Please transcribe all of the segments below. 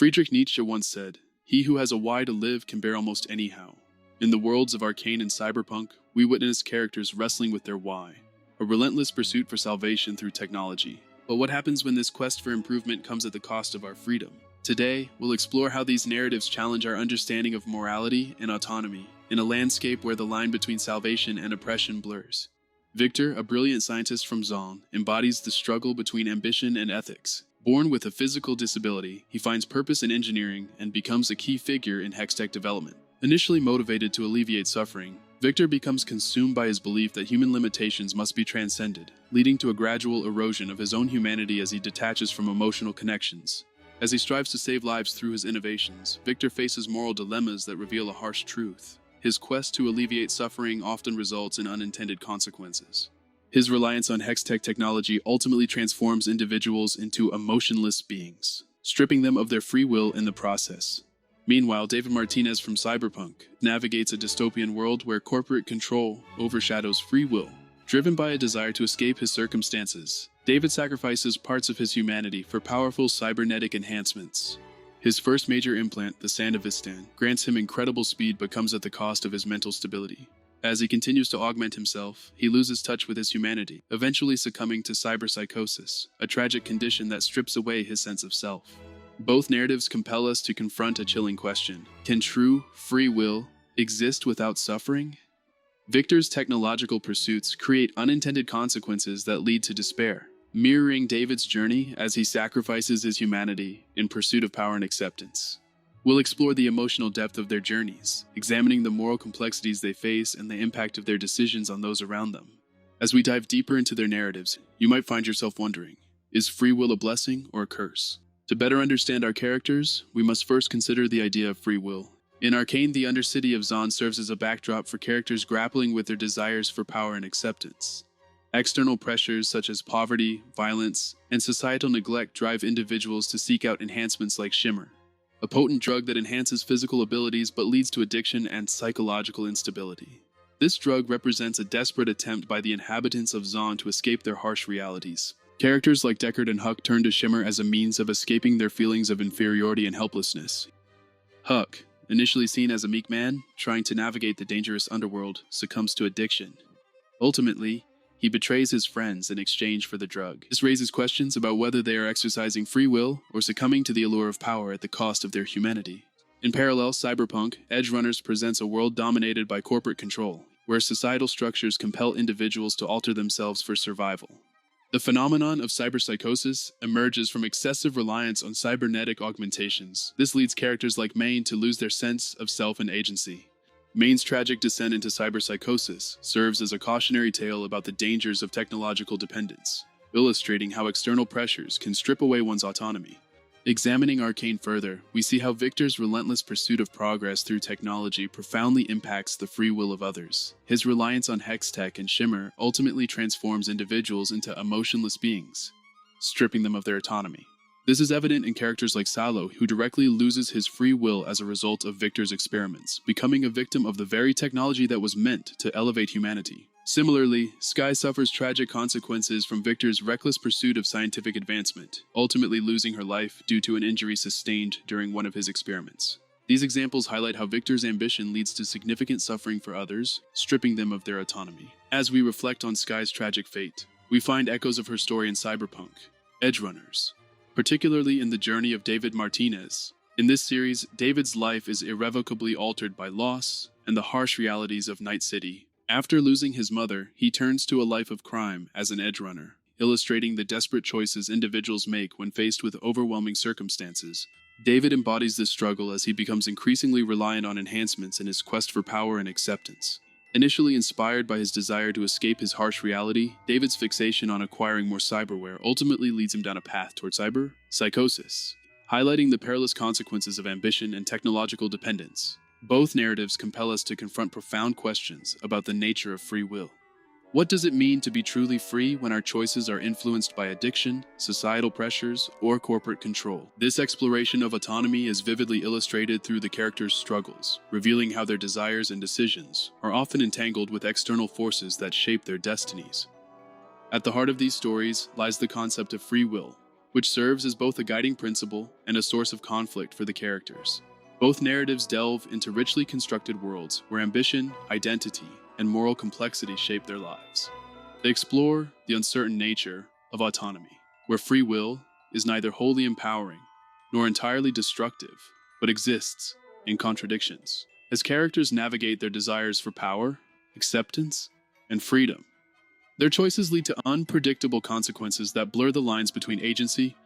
Friedrich Nietzsche once said, "He who has a why to live can bear almost anyhow." In the worlds of Arcane and Cyberpunk, we witness characters wrestling with their why, a relentless pursuit for salvation through technology. But what happens when this quest for improvement comes at the cost of our freedom? Today, we'll explore how these narratives challenge our understanding of morality and autonomy in a landscape where the line between salvation and oppression blurs. Viktor, a brilliant scientist from Zon, embodies the struggle between ambition and ethics. Born with a physical disability, he finds purpose in engineering and becomes a key figure in hextech development. Initially motivated to alleviate suffering, Viktor becomes consumed by his belief that human limitations must be transcended, leading to a gradual erosion of his own humanity as he detaches from emotional connections. As he strives to save lives through his innovations, Viktor faces moral dilemmas that reveal a harsh truth. His quest to alleviate suffering often results in unintended consequences. His reliance on hextech technology ultimately transforms individuals into emotionless beings, stripping them of their free will in the process. Meanwhile, David Martinez from Cyberpunk navigates a dystopian world where corporate control overshadows free will. Driven by a desire to escape his circumstances, David sacrifices parts of his humanity for powerful cybernetic enhancements. His first major implant, the Sandavistan, grants him incredible speed but comes at the cost of his mental stability. As he continues to augment himself, he loses touch with his humanity, eventually succumbing to cyberpsychosis, a tragic condition that strips away his sense of self. Both narratives compel us to confront a chilling question. Can true free will exist without suffering? Viktor's technological pursuits create unintended consequences that lead to despair, mirroring David's journey as he sacrifices his humanity in pursuit of power and acceptance. We'll explore the emotional depth of their journeys, examining the moral complexities they face and the impact of their decisions on those around them. As we dive deeper into their narratives, you might find yourself wondering, is free will a blessing or a curse? To better understand our characters, we must first consider the idea of free will. In Arcane, the Undercity of Zon serves as a backdrop for characters grappling with their desires for power and acceptance. External pressures such as poverty, violence, and societal neglect drive individuals to seek out enhancements like Shimmer, a potent drug that enhances physical abilities but leads to addiction and psychological instability. This drug represents a desperate attempt by the inhabitants of Zon to escape their harsh realities. Characters like Deckard and Huck turn to Shimmer as a means of escaping their feelings of inferiority and helplessness. Huck, initially seen as a meek man, trying to navigate the dangerous underworld, succumbs to addiction. Ultimately, he betrays his friends in exchange for the drug. This raises questions about whether they are exercising free will or succumbing to the allure of power at the cost of their humanity. In parallel, Cyberpunk, Edgerunners presents a world dominated by corporate control, where societal structures compel individuals to alter themselves for survival. The phenomenon of cyberpsychosis emerges from excessive reliance on cybernetic augmentations. This leads characters like Maine to lose their sense of self and agency. Maine's tragic descent into cyberpsychosis serves as a cautionary tale about the dangers of technological dependence, illustrating how external pressures can strip away one's autonomy. Examining Arcane further, we see how Viktor's relentless pursuit of progress through technology profoundly impacts the free will of others. His reliance on hextech and Shimmer ultimately transforms individuals into emotionless beings, stripping them of their autonomy. This is evident in characters like Salo, who directly loses his free will as a result of Viktor's experiments, becoming a victim of the very technology that was meant to elevate humanity. Similarly, Skye suffers tragic consequences from Viktor's reckless pursuit of scientific advancement, ultimately losing her life due to an injury sustained during one of his experiments. These examples highlight how Viktor's ambition leads to significant suffering for others, stripping them of their autonomy. As we reflect on Skye's tragic fate, we find echoes of her story in Cyberpunk, Edgerunners, particularly in the journey of David Martinez. In this series, David's life is irrevocably altered by loss and the harsh realities of Night City. After losing his mother, he turns to a life of crime as an edgerunner, illustrating the desperate choices individuals make when faced with overwhelming circumstances. David embodies this struggle as he becomes increasingly reliant on enhancements in his quest for power and acceptance. Initially inspired by his desire to escape his harsh reality, David's fixation on acquiring more cyberware ultimately leads him down a path toward cyberpsychosis, highlighting the perilous consequences of ambition and technological dependence. Both narratives compel us to confront profound questions about the nature of free will. What does it mean to be truly free when our choices are influenced by addiction, societal pressures, or corporate control? This exploration of autonomy is vividly illustrated through the characters' struggles, revealing how their desires and decisions are often entangled with external forces that shape their destinies. At the heart of these stories lies the concept of free will, which serves as both a guiding principle and a source of conflict for the characters. Both narratives delve into richly constructed worlds where ambition, identity, and moral complexity shape their lives. They explore the uncertain nature of autonomy, where free will is neither wholly empowering nor entirely destructive, but exists in contradictions. As characters navigate their desires for power, acceptance, and freedom, their choices lead to unpredictable consequences that blur the lines between agency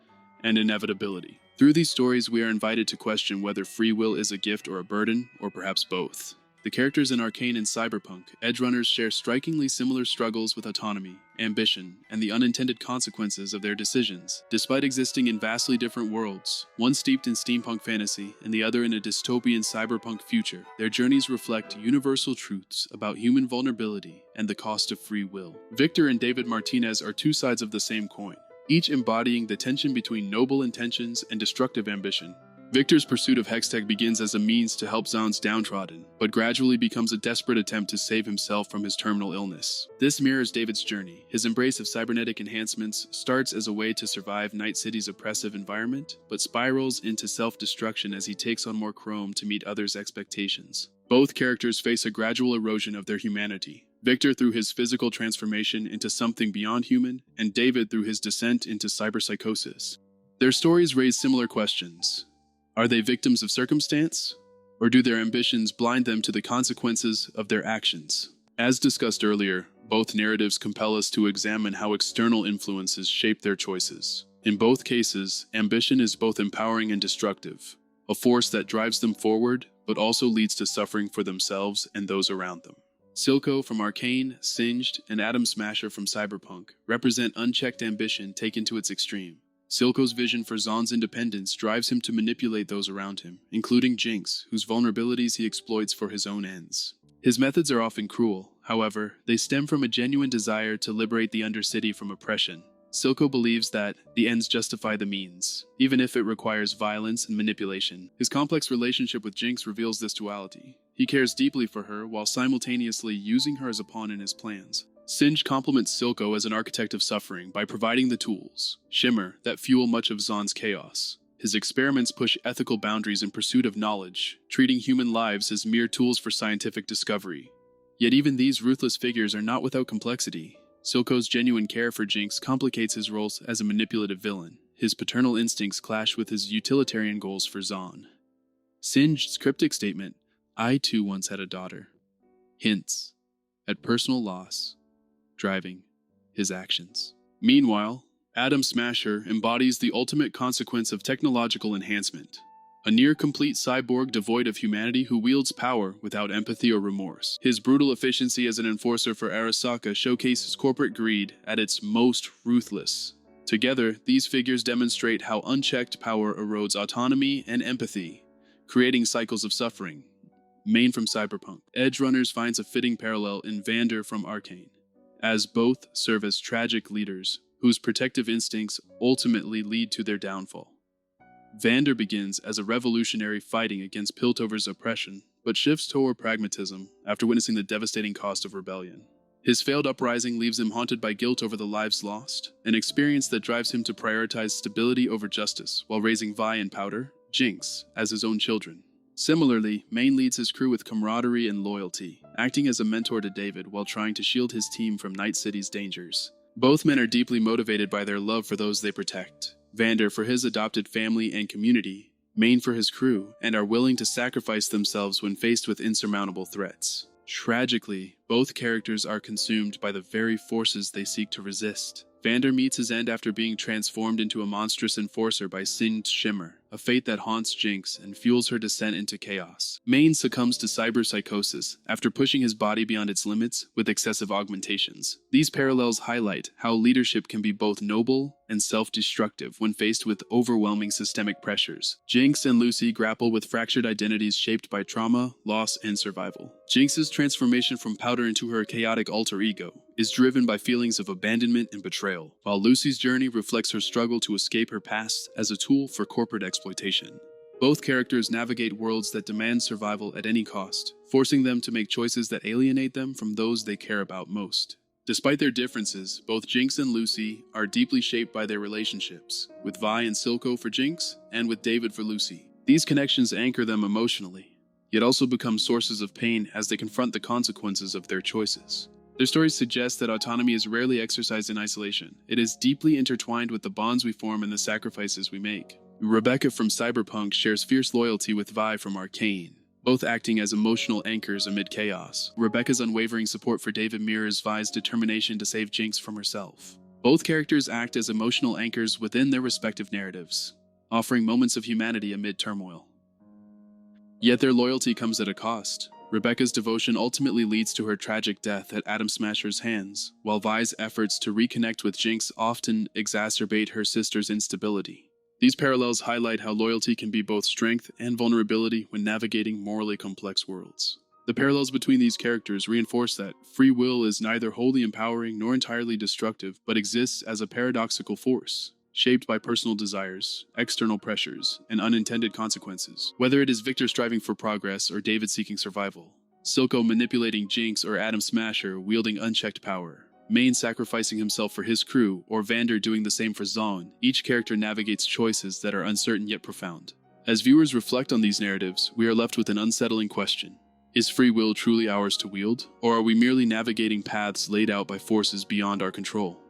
and inevitability. Through these stories, we are invited to question whether free will is a gift or a burden, or perhaps both. The characters in Arcane and Cyberpunk, Edgerunners, share strikingly similar struggles with autonomy, ambition, and the unintended consequences of their decisions. Despite existing in vastly different worlds, one steeped in steampunk fantasy and the other in a dystopian cyberpunk future, their journeys reflect universal truths about human vulnerability and the cost of free will. Viktor and David Martinez are two sides of the same coin, each embodying the tension between noble intentions and destructive ambition. Viktor's pursuit of Hextech begins as a means to help Zaun's downtrodden, but gradually becomes a desperate attempt to save himself from his terminal illness. This mirrors David's journey. His embrace of cybernetic enhancements starts as a way to survive Night City's oppressive environment, but spirals into self-destruction as he takes on more chrome to meet others' expectations. Both characters face a gradual erosion of their humanity. Viktor through his physical transformation into something beyond human, and David through his descent into cyberpsychosis. Their stories raise similar questions. Are they victims of circumstance, or do their ambitions blind them to the consequences of their actions? As discussed earlier, both narratives compel us to examine how external influences shape their choices. In both cases, ambition is both empowering and destructive, a force that drives them forward, but also leads to suffering for themselves and those around them. Silco from Arcane, Singed, and Atom Smasher from Cyberpunk represent unchecked ambition taken to its extreme. Silco's vision for Zaun's independence drives him to manipulate those around him, including Jinx, whose vulnerabilities he exploits for his own ends. His methods are often cruel, however, they stem from a genuine desire to liberate the Undercity from oppression. Silco believes that the ends justify the means, even if it requires violence and manipulation. His complex relationship with Jinx reveals this duality. He cares deeply for her while simultaneously using her as a pawn in his plans. Singe complements Silco as an architect of suffering by providing the tools, Shimmer, that fuel much of Zaun's chaos. His experiments push ethical boundaries in pursuit of knowledge, treating human lives as mere tools for scientific discovery. Yet even these ruthless figures are not without complexity. Silco's genuine care for Jinx complicates his role as a manipulative villain. His paternal instincts clash with his utilitarian goals for Zaun. Singe's cryptic statement, "I too once had a daughter," hints at personal loss driving his actions. Meanwhile, Atom Smasher embodies the ultimate consequence of technological enhancement. A near-complete cyborg devoid of humanity who wields power without empathy or remorse. His brutal efficiency as an enforcer for Arasaka showcases corporate greed at its most ruthless. Together, these figures demonstrate how unchecked power erodes autonomy and empathy, creating cycles of suffering. Main from Cyberpunk. Edgerunners finds a fitting parallel in Vander from Arcane, as both serve as tragic leaders whose protective instincts ultimately lead to their downfall. Vander begins as a revolutionary fighting against Piltover's oppression, but shifts toward pragmatism after witnessing the devastating cost of rebellion. His failed uprising leaves him haunted by guilt over the lives lost, an experience that drives him to prioritize stability over justice while raising Vi and Powder, Jinx, as his own children. Similarly, Main leads his crew with camaraderie and loyalty, acting as a mentor to David while trying to shield his team from Night City's dangers. Both men are deeply motivated by their love for those they protect. Vander for his adopted family and community, Main for his crew, and are willing to sacrifice themselves when faced with insurmountable threats. Tragically, both characters are consumed by the very forces they seek to resist. Vander meets his end after being transformed into a monstrous enforcer by Singed Shimmer, a fate that haunts Jinx and fuels her descent into chaos. Main succumbs to cyberpsychosis after pushing his body beyond its limits with excessive augmentations. These parallels highlight how leadership can be both noble and self-destructive when faced with overwhelming systemic pressures. Jinx and Lucy grapple with fractured identities shaped by trauma, loss, and survival. Jinx's transformation from Powder into her chaotic alter ego is driven by feelings of abandonment and betrayal, while Lucy's journey reflects her struggle to escape her past as a tool for corporate exploitation. Both characters navigate worlds that demand survival at any cost, forcing them to make choices that alienate them from those they care about most. Despite their differences, both Jinx and Lucy are deeply shaped by their relationships, with Vi and Silco for Jinx, and with David for Lucy. These connections anchor them emotionally, yet also become sources of pain as they confront the consequences of their choices. Their stories suggest that autonomy is rarely exercised in isolation. It is deeply intertwined with the bonds we form and the sacrifices we make. Rebecca from Cyberpunk shares fierce loyalty with Vi from Arcane, both acting as emotional anchors amid chaos. Rebecca's unwavering support for David mirrors Vi's determination to save Jinx from herself. Both characters act as emotional anchors within their respective narratives, offering moments of humanity amid turmoil. Yet their loyalty comes at a cost. Rebecca's devotion ultimately leads to her tragic death at Atom Smasher's hands, while Vi's efforts to reconnect with Jinx often exacerbate her sister's instability. These parallels highlight how loyalty can be both strength and vulnerability when navigating morally complex worlds. The parallels between these characters reinforce that free will is neither wholly empowering nor entirely destructive, but exists as a paradoxical force, shaped by personal desires, external pressures, and unintended consequences. Whether it is Viktor striving for progress or David seeking survival, Silco manipulating Jinx or Atom Smasher wielding unchecked power, Maine sacrificing himself for his crew, or Vander doing the same for Zon, each character navigates choices that are uncertain yet profound. As viewers reflect on these narratives, we are left with an unsettling question. Is free will truly ours to wield, or are we merely navigating paths laid out by forces beyond our control?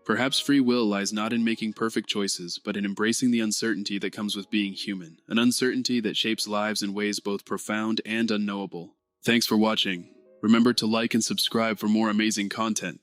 Perhaps free will lies not in making perfect choices, but in embracing the uncertainty that comes with being human, an uncertainty that shapes lives in ways both profound and unknowable. Thanks for watching. Remember to like and subscribe for more amazing content.